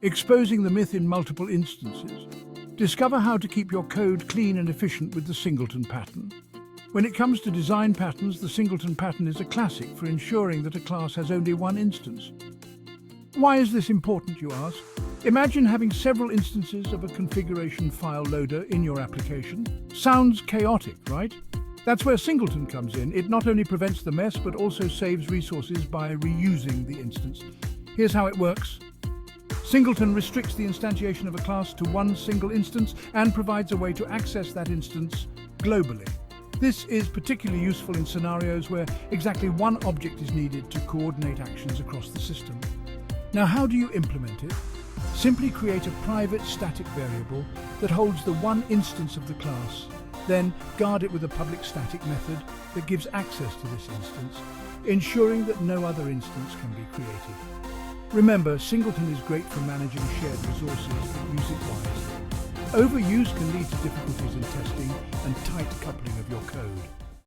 Exposing the myth in multiple instances. Discover how to keep your code clean and efficient with the Singleton pattern. When it comes to design patterns, the Singleton pattern is a classic for ensuring that a class has only one instance. Why is this important, you ask? Imagine having several instances of a configuration file loader in your application. Sounds chaotic, right? That's where Singleton comes in. It not only prevents the mess, but also saves resources by reusing the instance. Here's how it works. Singleton restricts the instantiation of a class to one single instance and provides a way to access that instance globally. This is particularly useful in scenarios where exactly one object is needed to coordinate actions across the system. Now, how do you implement it? Simply create a private static variable that holds the one instance of the class. Then guard it with a public static method that gives access to this instance, ensuring that no other instance can be created. Remember, Singleton is great for managing shared resources, but use it wisely. Overuse can lead to difficulties in testing, and